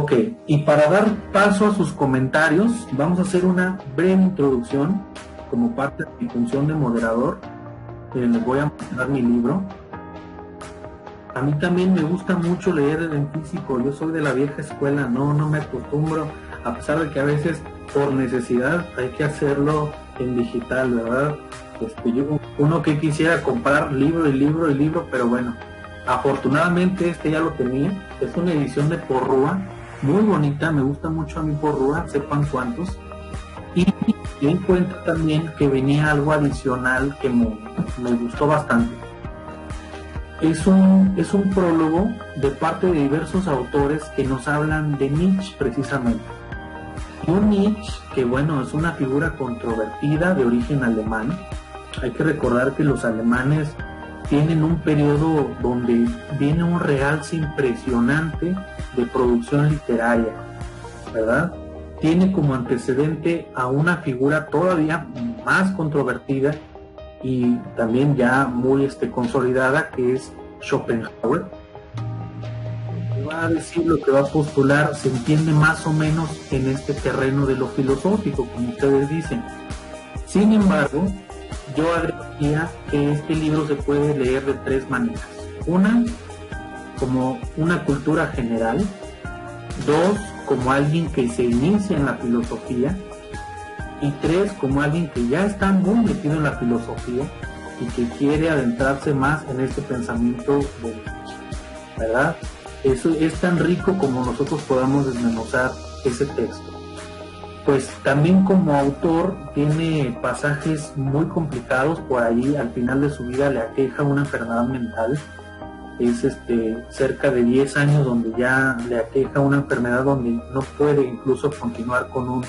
Ok, y para dar paso a sus comentarios, vamos a hacer una breve introducción como parte de mi función de moderador. Les voy a mostrar mi libro. A mí también me gusta mucho leer en físico. Yo soy de la vieja escuela, no me acostumbro, a pesar de que a veces por necesidad hay que hacerlo en digital, ¿verdad? Uno que quisiera comprar libro, pero bueno, afortunadamente este ya lo tenía. Es una edición de Porrúa, muy bonita, me gusta mucho a mí Porrúa, sepan cuántos. Y me di cuenta también que venía algo adicional que me gustó bastante. Es un prólogo de parte de diversos autores que nos hablan de Nietzsche precisamente. Y un Nietzsche que, bueno, es una figura controvertida de origen alemán. Hay que recordar que los alemanes tienen un periodo donde viene un realce impresionante de producción literaria, ¿verdad? Tiene como antecedente a una figura todavía más controvertida y también ya muy consolidada, que es Schopenhauer. Lo que va a decir, lo que va a postular, se entiende más o menos en este terreno de lo filosófico, como ustedes dicen. Sin embargo, yo agregaría que este libro se puede leer de tres maneras. Una, como una cultura general. Dos, como alguien que se inicia en la filosofía. Y tres, como alguien que ya está muy metido en la filosofía y que quiere adentrarse más en este pensamiento de Nietzsche, ¿verdad? Eso es tan rico como nosotros podamos desmenuzar ese texto. Pues también como autor tiene pasajes muy complicados. Por ahí al final de su vida le aqueja una enfermedad mental. Es cerca de 10 años donde ya le aqueja una enfermedad donde no puede incluso continuar con un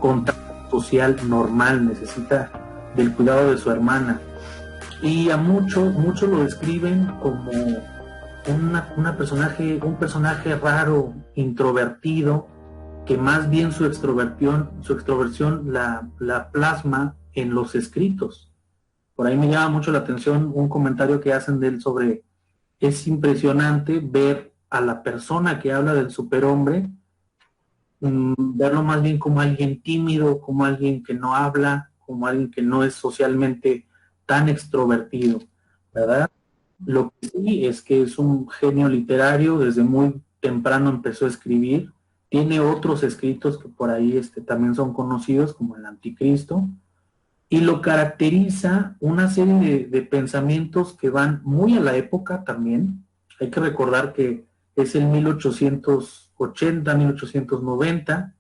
contacto social normal, necesita del cuidado de su hermana. Y a muchos lo describen como un personaje raro, introvertido, que más bien su extroversión la plasma en los escritos. Por ahí me llama mucho la atención un comentario que hacen de él sobre: es impresionante ver a la persona que habla del superhombre, verlo más bien como alguien tímido, como alguien que no habla, como alguien que no es socialmente tan extrovertido, ¿verdad? Lo que sí es que es un genio literario, desde muy temprano empezó a escribir, tiene otros escritos que por ahí también son conocidos, como El Anticristo, y lo caracteriza una serie de pensamientos que van muy a la época también. Hay que recordar que es el 1880, 1890,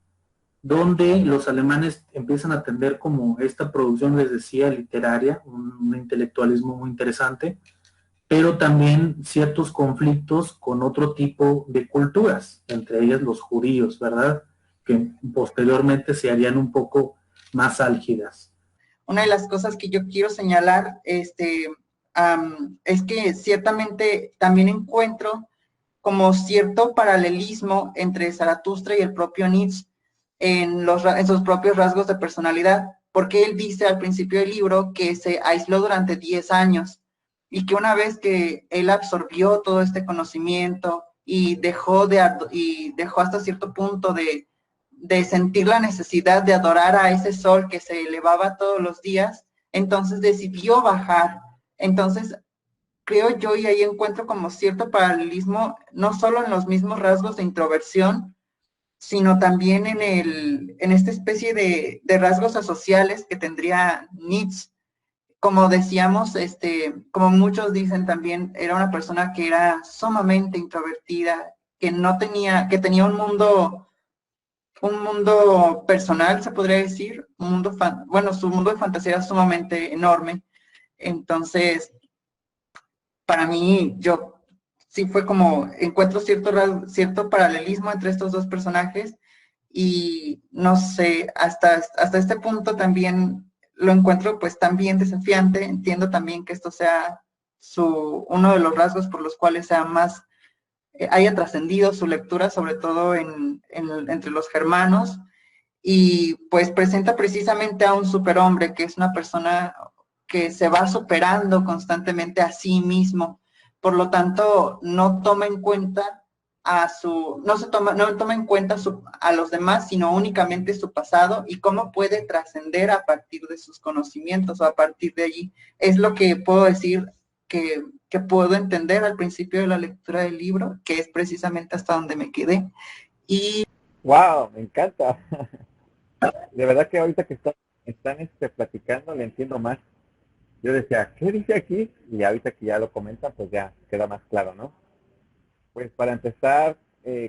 donde los alemanes empiezan a tener como esta producción, les decía, literaria, un intelectualismo muy interesante, pero también ciertos conflictos con otro tipo de culturas, entre ellas los judíos, ¿verdad? Que posteriormente se harían un poco más álgidas. Una de las cosas que yo quiero señalar es que ciertamente también encuentro como cierto paralelismo entre Zaratustra y el propio Nietzsche en sus propios rasgos de personalidad, porque él dice al principio del libro que se aisló durante 10 años y que una vez que él absorbió todo este conocimiento y dejó hasta cierto punto de sentir la necesidad de adorar a ese sol que se elevaba todos los días, entonces decidió bajar. Entonces, creo yo, y ahí encuentro como cierto paralelismo, no solo en los mismos rasgos de introversión, sino también en esta especie de rasgos asociales que tendría Nietzsche. Como decíamos, como muchos dicen también, era una persona que era sumamente introvertida, que tenía un mundo personal, se podría decir, su mundo de fantasía era sumamente enorme. Entonces, para mí, yo sí fue como, encuentro cierto paralelismo entre estos dos personajes y no sé, hasta este punto también lo encuentro pues también desafiante. Entiendo también que esto sea uno de los rasgos por los cuales sea más haya trascendido su lectura, sobre todo entre los germanos, y pues presenta precisamente a un superhombre, que es una persona que se va superando constantemente a sí mismo. Por lo tanto, no toma en cuenta no toma en cuenta a los demás, sino únicamente su pasado y cómo puede trascender a partir de sus conocimientos o a partir de allí. Es lo que puedo decir que puedo entender al principio de la lectura del libro, que es precisamente hasta donde me quedé. Y ¡Wow! Me encanta. De verdad que ahorita que están platicando le entiendo más. Yo decía, ¿qué dice aquí? Y ahorita que ya lo comentan, pues ya queda más claro, ¿no? Pues para empezar,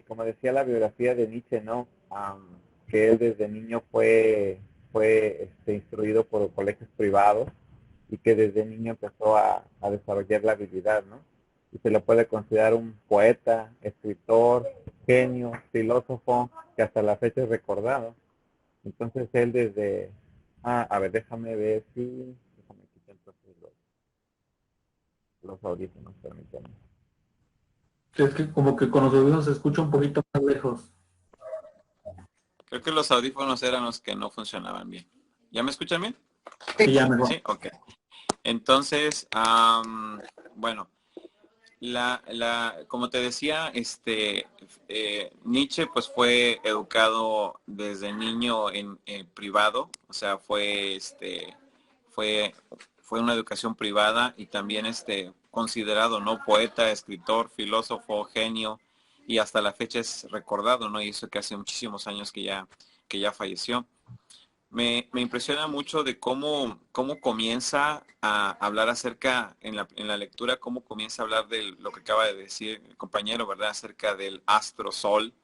como decía la biografía de Nietzsche, ¿no? Que él desde niño fue instruido por colegios privados y que desde niño empezó a desarrollar la habilidad, ¿no? Y se lo puede considerar un poeta, escritor, genio, filósofo, que hasta la fecha es recordado. Entonces él desde... a ver, déjame ver si... Déjame quitar entonces los audífonos, permítanme. Es que como que con los oídos se escucha un poquito más lejos. Creo que los audífonos eran los que no funcionaban bien. ¿Ya me escuchan bien? Sí, ya mejor. Sí, ok. Entonces, bueno, como te decía, Nietzsche pues fue educado desde niño en privado, o sea, fue una educación privada y también considerado, ¿no? Poeta, escritor, filósofo, genio, y hasta la fecha es recordado, ¿no? Y eso que hace muchísimos años que ya falleció. Me impresiona mucho de cómo comienza a hablar acerca, en la lectura, cómo comienza a hablar de lo que acaba de decir el compañero, ¿verdad? Acerca del astro sol,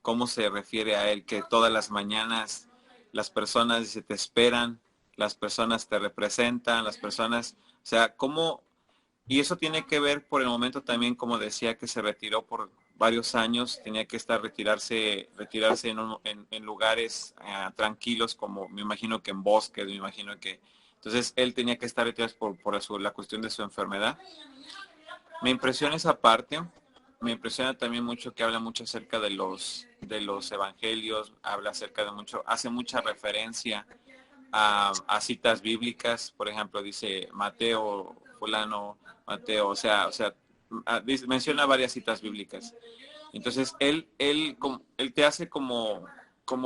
cómo se refiere a él, que todas las mañanas las personas dice, te esperan, las personas te representan, las personas, o sea, cómo, y eso tiene que ver por el momento también, como decía, que se retiró por varios años, tenía que retirarse en lugares tranquilos, como me imagino que en bosques, me imagino que... Entonces él tenía que estar retirado por la cuestión de su enfermedad. Me impresiona esa parte, me impresiona también mucho que habla mucho acerca de los evangelios, habla acerca de mucho, hace mucha referencia a citas bíblicas, por ejemplo, dice Mateo, fulano, Mateo, o sea, menciona varias citas bíblicas. Entonces, él te hace como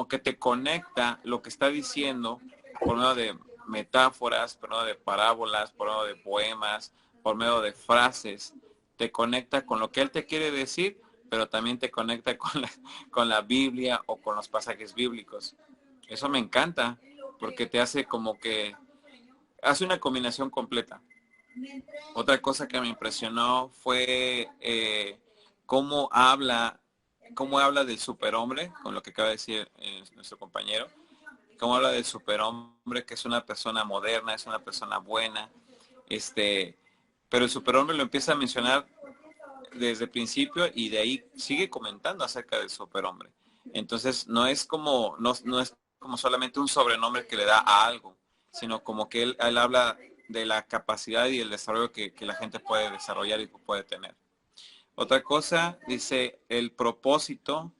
que te conecta lo que está diciendo por medio de metáforas, por medio de parábolas, por medio de poemas, por medio de frases, te conecta con lo que él te quiere decir, pero también te conecta con la Biblia o con los pasajes bíblicos. Eso me encanta, porque te hace como que hace una combinación completa. Otra cosa que me impresionó fue cómo habla del superhombre, con lo que acaba de decir nuestro compañero, cómo habla del superhombre, que es una persona moderna, es una persona buena, pero el superhombre lo empieza a mencionar desde el principio y de ahí sigue comentando acerca del superhombre. Entonces no es como solamente un sobrenombre que le da a algo, sino como que él habla de la capacidad y el desarrollo que la gente puede desarrollar y puede tener. Otra cosa, dice el propósito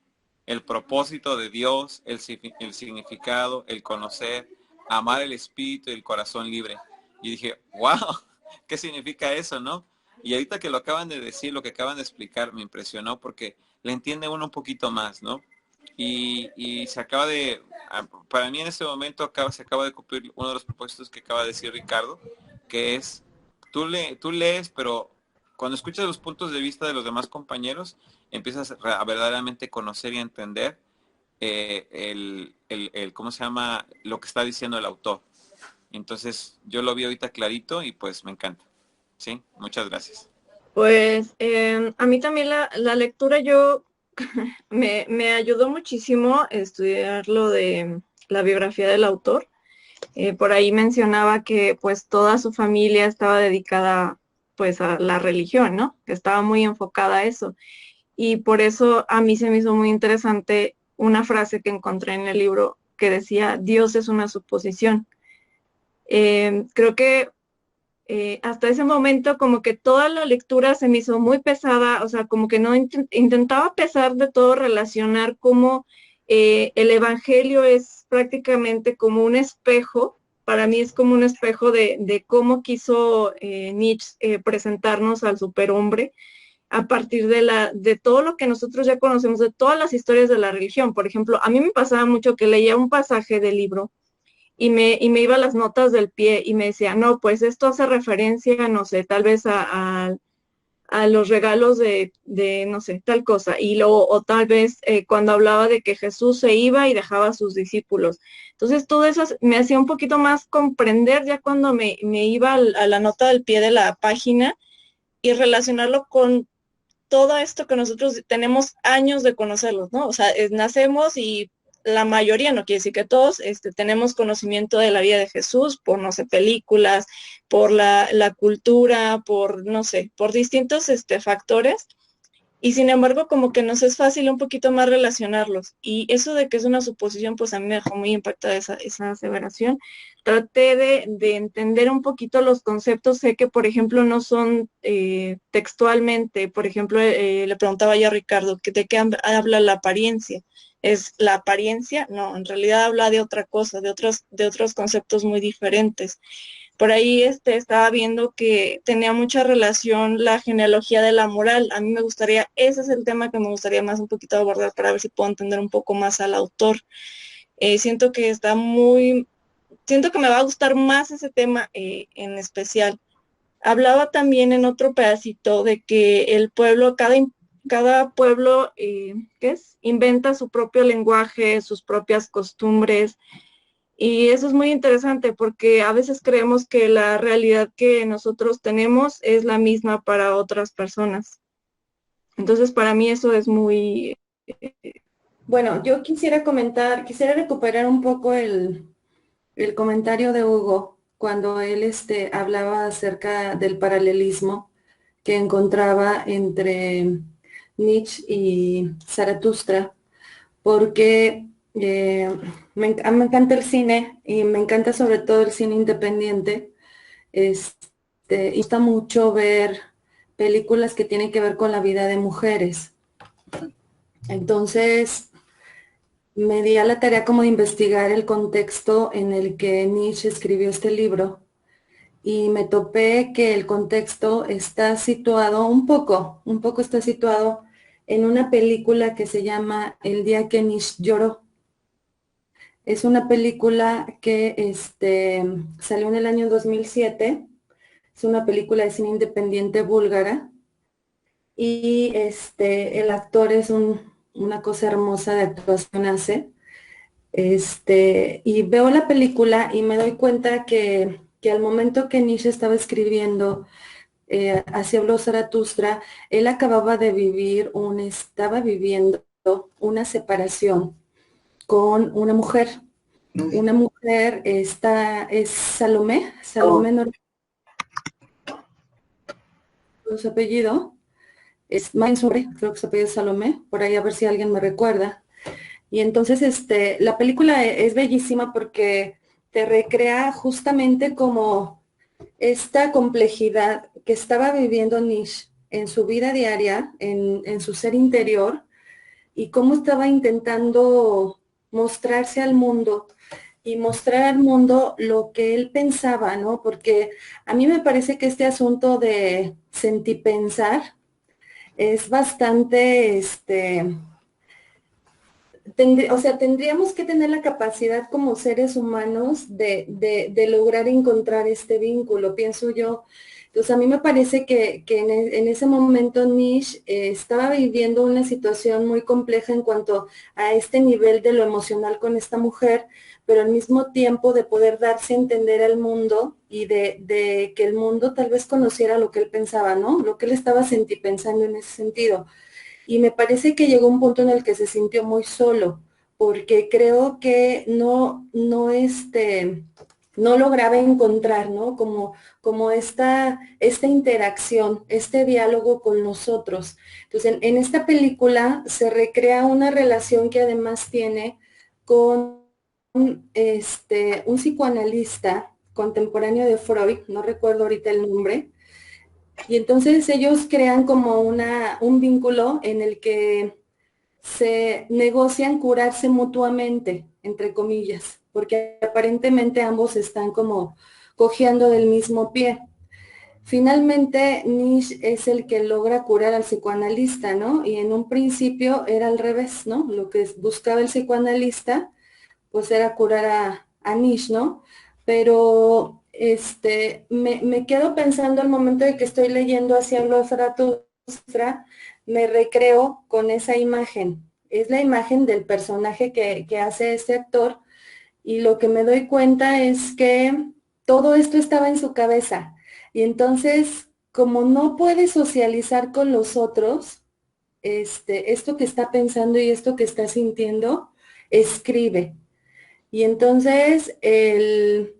de Dios, el significado, el conocer, amar el espíritu y el corazón libre. Y dije, wow, ¿qué significa eso, no? Y ahorita que lo acaban de decir, lo que acaban de explicar, me impresionó porque le entiende uno un poquito más, ¿no? Y se acaba de, para mí en este momento se acaba de cumplir uno de los propósitos que acaba de decir Ricardo, que es, tú lees, pero cuando escuchas los puntos de vista de los demás compañeros, empiezas a verdaderamente conocer y entender ¿cómo se llama? Lo que está diciendo el autor. Entonces, yo lo vi ahorita clarito y pues me encanta. Sí, muchas gracias. Pues a mí también la lectura me ayudó muchísimo a estudiar lo de la biografía del autor. Por ahí mencionaba que pues toda su familia estaba dedicada pues a la religión, ¿no? Que estaba muy enfocada a eso. Y por eso a mí se me hizo muy interesante una frase que encontré en el libro que decía, Dios es una suposición. Creo que hasta ese momento como que toda la lectura se me hizo muy pesada, o sea, como que no intentaba a pesar de todo relacionar cómo el Evangelio es prácticamente como un espejo, para mí es como un espejo de cómo quiso Nietzsche presentarnos al superhombre a partir de todo lo que nosotros ya conocemos, de todas las historias de la religión. Por ejemplo, a mí me pasaba mucho que leía un pasaje del libro y me iba a las notas del pie y me decía, no, pues esto hace referencia, no sé, tal vez a los regalos no sé, tal cosa. Y luego, o tal vez cuando hablaba de que Jesús se iba y dejaba a sus discípulos. Entonces, todo eso me hacía un poquito más comprender ya cuando me iba a la nota del pie de la página y relacionarlo con todo esto que nosotros tenemos años de conocerlos, ¿no? O sea, nacemos y la mayoría, no quiere decir que todos, tenemos conocimiento de la vida de Jesús por, no sé, películas, por la cultura, por, no sé, por distintos factores. Y sin embargo, como que nos es fácil un poquito más relacionarlos. Y eso de que es una suposición, pues a mí me dejó muy impactada esa aseveración. Traté de entender un poquito los conceptos. Sé que, por ejemplo, no son textualmente. Por ejemplo, le preguntaba ya a Ricardo, ¿de qué habla la apariencia? ¿Es la apariencia? No, en realidad habla de otra cosa, de otros conceptos muy diferentes. Por ahí estaba viendo que tenía mucha relación la genealogía de la moral. A mí me gustaría, ese es el tema que me gustaría más un poquito abordar para ver si puedo entender un poco más al autor. Siento que siento que me va a gustar más ese tema en especial. Hablaba también en otro pedacito de que el pueblo, cada pueblo, ¿qué es? Inventa su propio lenguaje, sus propias costumbres. Y eso es muy interesante porque a veces creemos que la realidad que nosotros tenemos es la misma para otras personas. Entonces, para mí eso es muy... Bueno, yo quisiera recuperar un poco el comentario de Hugo cuando él hablaba acerca del paralelismo que encontraba entre Nietzsche y Zaratustra, porque me encanta el cine y me encanta sobre todo el cine independiente. Y me gusta mucho ver películas que tienen que ver con la vida de mujeres. Entonces, me di a la tarea como de investigar el contexto en el que Nietzsche escribió este libro y me topé que el contexto está situado un poco está situado en una película que se llama El día que Nietzsche lloró. Es una película que salió en el año 2007. Es una película de cine independiente búlgara y el actor es una cosa hermosa de actuación hace. Y veo la película y me doy cuenta que al momento que Nietzsche estaba escribiendo Así habló Zaratustra, él estaba viviendo una separación con una mujer. Una mujer, esta es Salomé, no recuerdo su apellido, es Mansour, creo que su apellido es Salomé, por ahí a ver si alguien me recuerda. Y entonces la película es bellísima porque te recrea justamente como esta complejidad que estaba viviendo Nietzsche en su vida diaria, en su ser interior, y cómo estaba intentando mostrarse al mundo y mostrar al mundo lo que él pensaba, ¿no? Porque a mí me parece que este asunto de sentipensar es bastante, tendríamos que tener la capacidad como seres humanos de lograr encontrar este vínculo, pienso yo. Entonces, a mí me parece que en ese momento Nietzsche estaba viviendo una situación muy compleja en cuanto a este nivel de lo emocional con esta mujer, pero al mismo tiempo de poder darse a entender al mundo y de que el mundo tal vez conociera lo que él pensaba, ¿no? Lo que él estaba pensando en ese sentido. Y me parece que llegó un punto en el que se sintió muy solo, porque creo que no lograba encontrar, ¿no? Como esta interacción, este diálogo con nosotros. Entonces, en esta película se recrea una relación que además tiene con un psicoanalista contemporáneo de Freud, no recuerdo ahorita el nombre, y entonces ellos crean como un vínculo en el que se negocian curarse mutuamente, entre comillas, porque aparentemente ambos están como cojeando del mismo pie. finalmente Nietzsche es el que logra curar al psicoanalista, ¿no? Y en un principio era al revés, ¿no? Lo que buscaba el psicoanalista, pues era curar a Nietzsche, ¿no? Pero me quedo pensando al momento de que estoy leyendo Así habló Zaratustra, me recreo con esa imagen. Es la imagen del personaje que hace este actor, y lo que me doy cuenta es que todo esto estaba en su cabeza. Y entonces, como no puede socializar con los otros, esto que está pensando y esto que está sintiendo, escribe. Y entonces el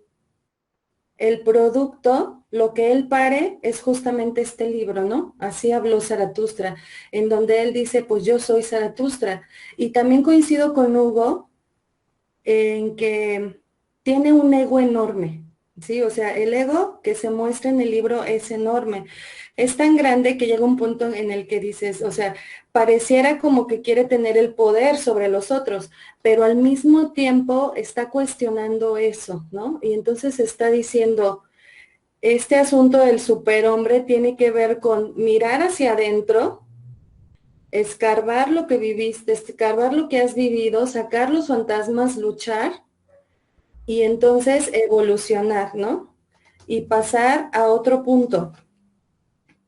producto, lo que él pare, es justamente este libro, ¿no? Así habló Zaratustra, en donde él dice, pues yo soy Zaratustra. Y también coincido con Hugo en que tiene un ego enorme, ¿sí? O sea, el ego que se muestra en el libro es enorme. Es tan grande que llega un punto en el que dices, o sea, pareciera como que quiere tener el poder sobre los otros, pero al mismo tiempo está cuestionando eso, ¿no? Y entonces está diciendo, este asunto del superhombre tiene que ver con mirar hacia adentro, escarbar lo que viviste, escarbar lo que has vivido, sacar los fantasmas, luchar y entonces evolucionar, ¿no? Y pasar a otro punto.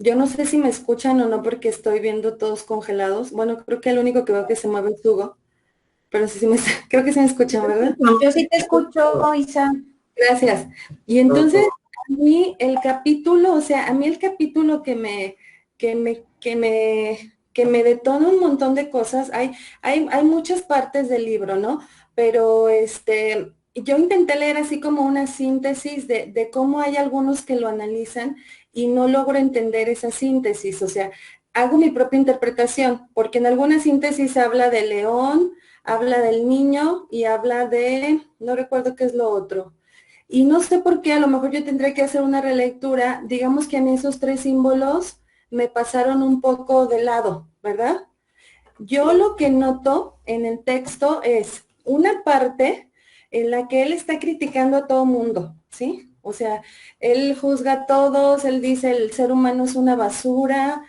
Yo no sé si me escuchan o no porque estoy viendo todos congelados. Bueno, creo que el único que veo que se mueve es Hugo, pero sí, creo que sí me escuchan, ¿verdad? Yo sí te escucho, Isa. Gracias. Y entonces, a mí el capítulo, o sea, a mí el capítulo que me detona un montón de cosas, hay muchas partes del libro, ¿no? Pero yo intenté leer así como una síntesis de cómo hay algunos que lo analizan y no logro entender esa síntesis, o sea, hago mi propia interpretación, porque en alguna síntesis habla del león, habla del niño y habla de, no recuerdo qué es lo otro. Y no sé por qué, a lo mejor yo tendré que hacer una relectura. Digamos que a mí esos tres símbolos me pasaron un poco de lado, ¿verdad? Yo lo que noto en el texto es una parte en la que él está criticando a todo mundo, ¿sí? O sea, él juzga a todos, él dice el ser humano es una basura,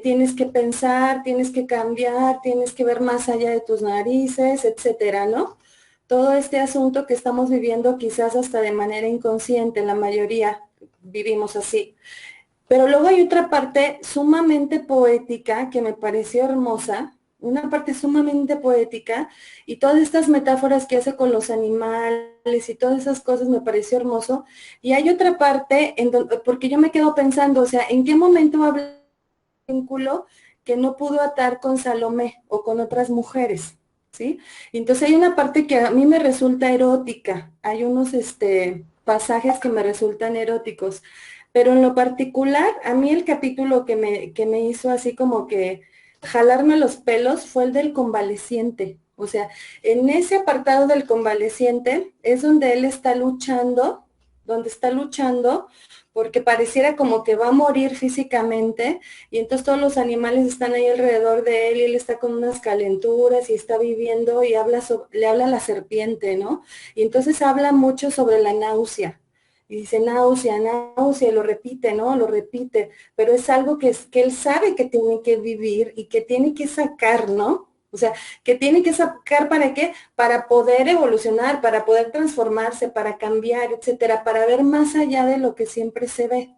tienes que pensar, tienes que cambiar, tienes que ver más allá de tus narices, etcétera, ¿no? Todo este asunto que estamos viviendo quizás hasta de manera inconsciente, la mayoría vivimos así. Pero luego hay otra parte sumamente poética que me pareció hermosa, una parte sumamente poética, y todas estas metáforas que hace con los animales y todas esas cosas me pareció hermoso. Y hay otra parte en donde, porque yo me quedo pensando, o sea, ¿en qué momento habla de un vínculo que no pudo atar con Salomé o con otras mujeres? ¿Sí? Entonces hay una parte que a mí me resulta erótica, hay unos pasajes que me resultan eróticos, pero en lo particular, a mí el capítulo que me hizo así como que jalarme los pelos fue el del convaleciente. O sea, en ese apartado del convaleciente es donde él está luchando, porque pareciera como que va a morir físicamente, y entonces todos los animales están ahí alrededor de él, y él está con unas calenturas y está viviendo, y le habla a la serpiente, ¿no? Y entonces habla mucho sobre la náusea. Y dice náusea, náusea, y lo repite, ¿no? Lo repite, pero es algo que él sabe que tiene que vivir y que tiene que sacar, ¿no? O sea, que tiene que sacar ¿para qué? Para poder evolucionar, para poder transformarse, para cambiar, etcétera, para ver más allá de lo que siempre se ve.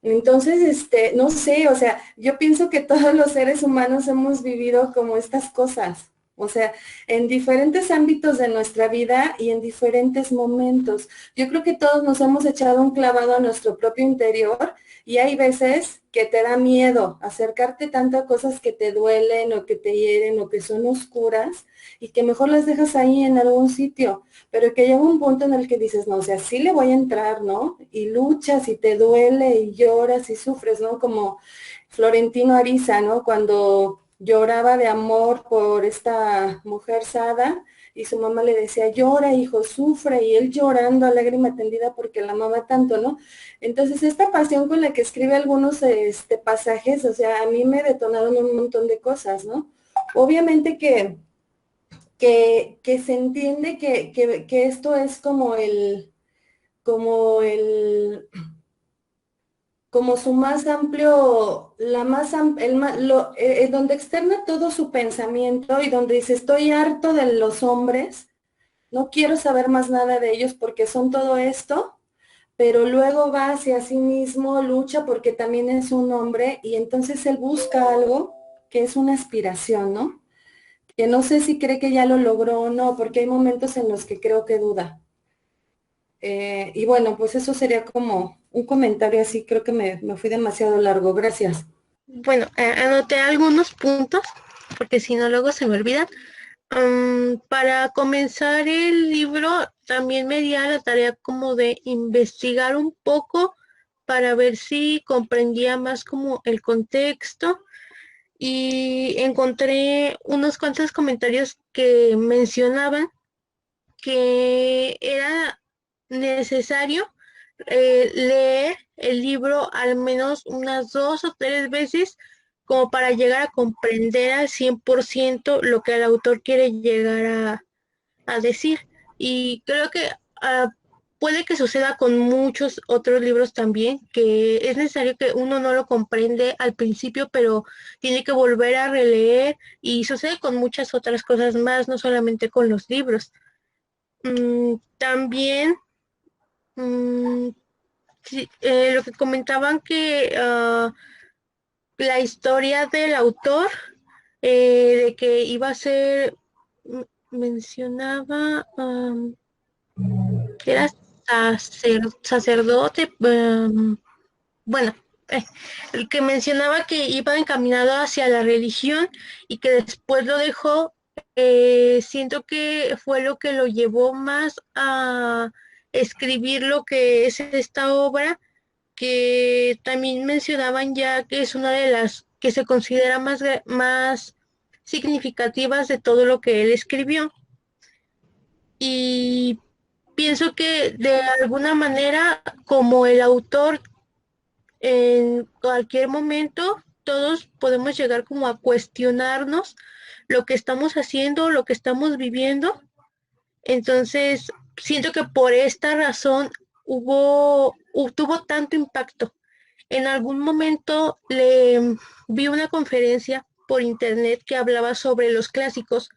Entonces, no sé, o sea, yo pienso que todos los seres humanos hemos vivido como estas cosas, o sea, en diferentes ámbitos de nuestra vida y en diferentes momentos. Yo creo que todos nos hemos echado un clavado a nuestro propio interior, y hay veces que te da miedo acercarte tanto a cosas que te duelen o que te hieren o que son oscuras, y que mejor las dejas ahí en algún sitio, pero que llega un punto en el que dices, no, o sea, sí le voy a entrar, ¿no? Y luchas y te duele y lloras y sufres, ¿no? Como Florentino Ariza, ¿no? Cuando lloraba de amor por esta mujer Sada, y su mamá le decía, llora, hijo, sufre, y él llorando a lágrima tendida porque la amaba tanto, ¿no? Entonces, esta pasión con la que escribe algunos pasajes, o sea, a mí me detonaron un montón de cosas, ¿no? Obviamente que se entiende que esto es como el, como su más amplio, donde externa todo su pensamiento y donde dice, estoy harto de los hombres, no quiero saber más nada de ellos porque son todo esto, pero luego va hacia sí mismo, lucha porque también es un hombre y entonces él busca algo que es una aspiración, ¿no? Que no sé si cree que ya lo logró o no, porque hay momentos en los que creo que duda. Y bueno, pues eso sería como un comentario así, creo que me fui demasiado largo, gracias. Bueno, anoté algunos puntos, porque si no luego se me olvidan. Para comenzar el libro, también me di a la tarea como de investigar un poco para ver si comprendía más como el contexto y encontré unos cuantos comentarios que mencionaban que era necesario leer el libro al menos unas 2 o 3 veces como para llegar a comprender al 100% lo que el autor quiere llegar a decir. Y creo que puede que suceda con muchos otros libros también, que es necesario que uno no lo comprende al principio, pero tiene que volver a releer y sucede con muchas otras cosas más, no solamente con los libros. También sí, lo que comentaban que la historia del autor, de que iba a ser, mencionaba que era sacerdote, bueno, el que mencionaba que iba encaminado hacia la religión y que después lo dejó, siento que fue lo que lo llevó más a escribir lo que es esta obra, que también mencionaban ya que es una de las que se considera más significativas de todo lo que él escribió. Y pienso que de alguna manera, como el autor, en cualquier momento todos podemos llegar como a cuestionarnos lo que estamos haciendo, lo que estamos viviendo. Entonces, siento que por esta razón tuvo tanto impacto. En algún momento le vi una conferencia por internet que hablaba sobre los clásicos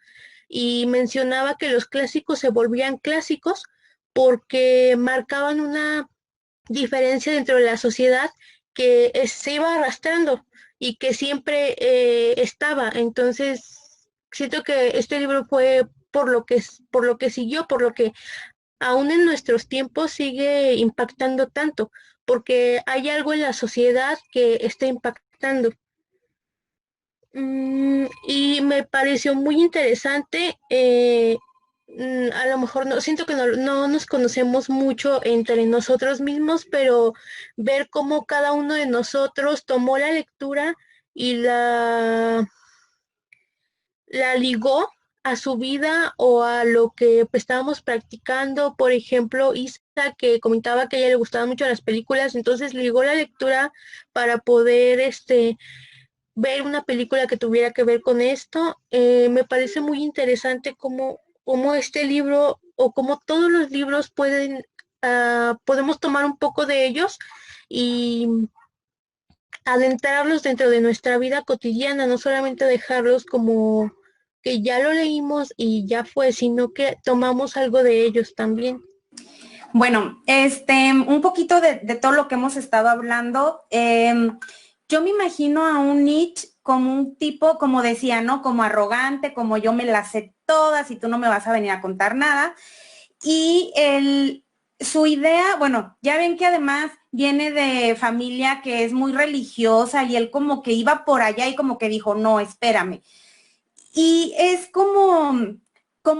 y mencionaba que los clásicos se volvían clásicos porque marcaban una diferencia dentro de la sociedad que se iba arrastrando y que siempre estaba. Entonces, siento que este libro fue por lo que siguió, por lo que aún en nuestros tiempos sigue impactando tanto, porque hay algo en la sociedad que está impactando. Y me pareció muy interesante. A lo mejor no siento que no nos conocemos mucho entre nosotros mismos, pero ver cómo cada uno de nosotros tomó la lectura y la ligó a su vida o a lo que estábamos practicando. Por ejemplo, Isa, que comentaba que a ella le gustaban mucho las películas, entonces ligó la lectura para poder ver una película que tuviera que ver con esto. Me parece muy interesante cómo este libro o cómo todos los libros podemos tomar un poco de ellos y adentrarlos dentro de nuestra vida cotidiana, no solamente dejarlos como que ya lo leímos y ya fue, sino que tomamos algo de ellos también. Bueno, un poquito de todo lo que hemos estado hablando. Yo me imagino a un Nietzsche como un tipo, como decía, ¿no? Como arrogante, como yo me las sé todas y tú no me vas a venir a contar nada. Y su idea, bueno, ya ven que además viene de familia que es muy religiosa y él como que iba por allá y como que dijo, no, espérame. Y es como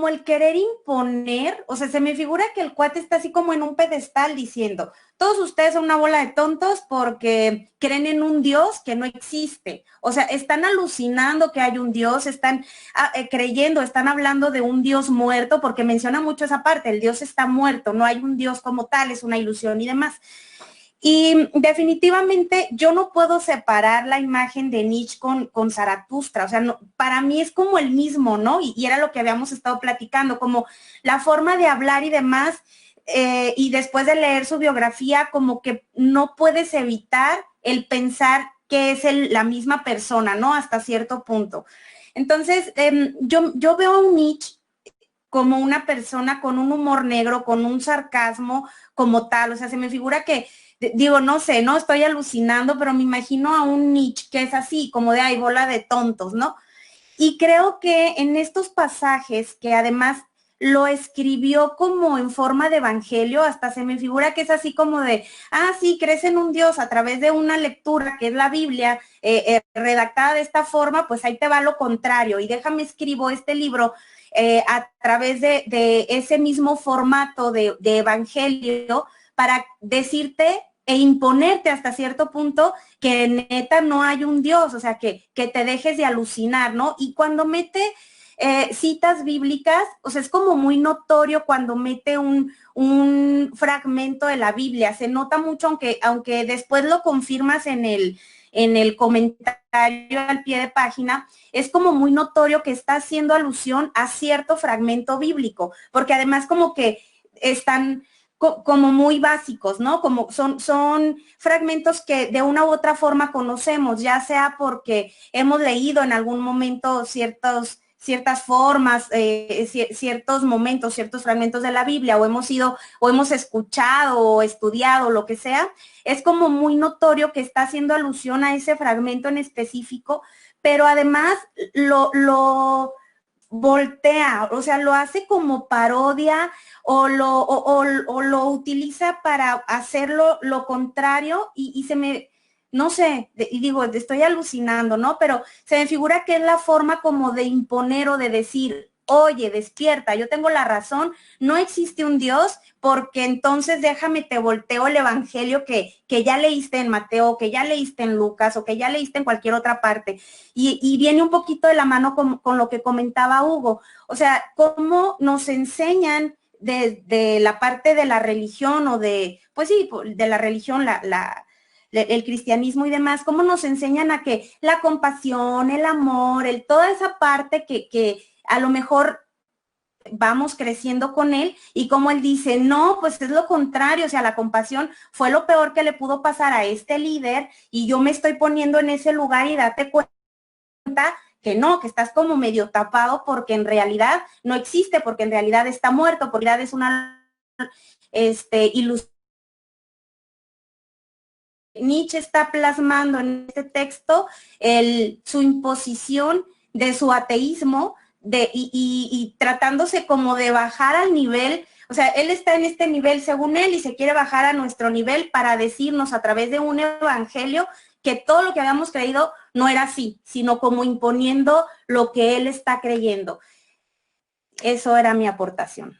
el querer imponer, o sea, se me figura que el cuate está así como en un pedestal diciendo, todos ustedes son una bola de tontos porque creen en un Dios que no existe. O sea, están alucinando que hay un Dios, están creyendo, están hablando de un Dios muerto, porque menciona mucho esa parte, el Dios está muerto, no hay un Dios como tal, es una ilusión y demás. Y definitivamente yo no puedo separar la imagen de Nietzsche con Zaratustra, o sea, no, para mí es como el mismo, ¿no? Y era lo que habíamos estado platicando, como la forma de hablar y demás, y después de leer su biografía, como que no puedes evitar el pensar que es la misma persona, ¿no? Hasta cierto punto. Entonces, yo veo a un Nietzsche como una persona con un humor negro, con un sarcasmo como tal. O sea, se me figura que, digo, no sé, no estoy alucinando, pero me imagino a un Nietzsche que es así, como de ay, bola de tontos, ¿no? Y creo que en estos pasajes, que además lo escribió como en forma de evangelio, hasta se me figura que es así como de, sí, crees en un Dios a través de una lectura que es la Biblia, redactada de esta forma, pues ahí te va lo contrario, y déjame escribo este libro a través de ese mismo formato de evangelio para decirte e imponerte hasta cierto punto que neta no hay un Dios, o sea, que te dejes de alucinar, ¿no? Y cuando mete citas bíblicas, o sea, es como muy notorio cuando mete un fragmento de la Biblia, se nota mucho, aunque después lo confirmas en el comentario al pie de página, es como muy notorio que está haciendo alusión a cierto fragmento bíblico, porque además como que están como muy básicos, ¿no? Como son fragmentos que de una u otra forma conocemos, ya sea porque hemos leído en algún momento ciertas formas, ciertos momentos, ciertos fragmentos de la Biblia, o hemos escuchado o estudiado, lo que sea, es como muy notorio que está haciendo alusión a ese fragmento en específico, pero además lo voltea, o sea, lo hace como parodia o lo utiliza para hacerlo lo contrario y se me, no sé, y digo, estoy alucinando, ¿no? Pero se me figura que es la forma como de imponer o de decir, oye, despierta, yo tengo la razón, no existe un Dios, porque entonces déjame te volteo el evangelio que ya leíste en Mateo, que ya leíste en Lucas o que ya leíste en cualquier otra parte. Y viene un poquito de la mano con lo que comentaba Hugo. O sea, cómo nos enseñan de la parte de la religión o de, pues sí, de la religión, el cristianismo y demás, cómo nos enseñan a que la compasión, el amor, toda esa parte que a lo mejor vamos creciendo con él, y como él dice, no, pues es lo contrario, o sea, la compasión fue lo peor que le pudo pasar a este líder, y yo me estoy poniendo en ese lugar y date cuenta que no, que estás como medio tapado porque en realidad no existe, porque en realidad está muerto, porque en realidad es una ilusión. Nietzsche está plasmando en este texto su imposición de su ateísmo, y tratándose como de bajar al nivel, o sea, él está en este nivel según él y se quiere bajar a nuestro nivel para decirnos a través de un evangelio que todo lo que habíamos creído no era así, sino como imponiendo lo que él está creyendo. Eso era mi aportación.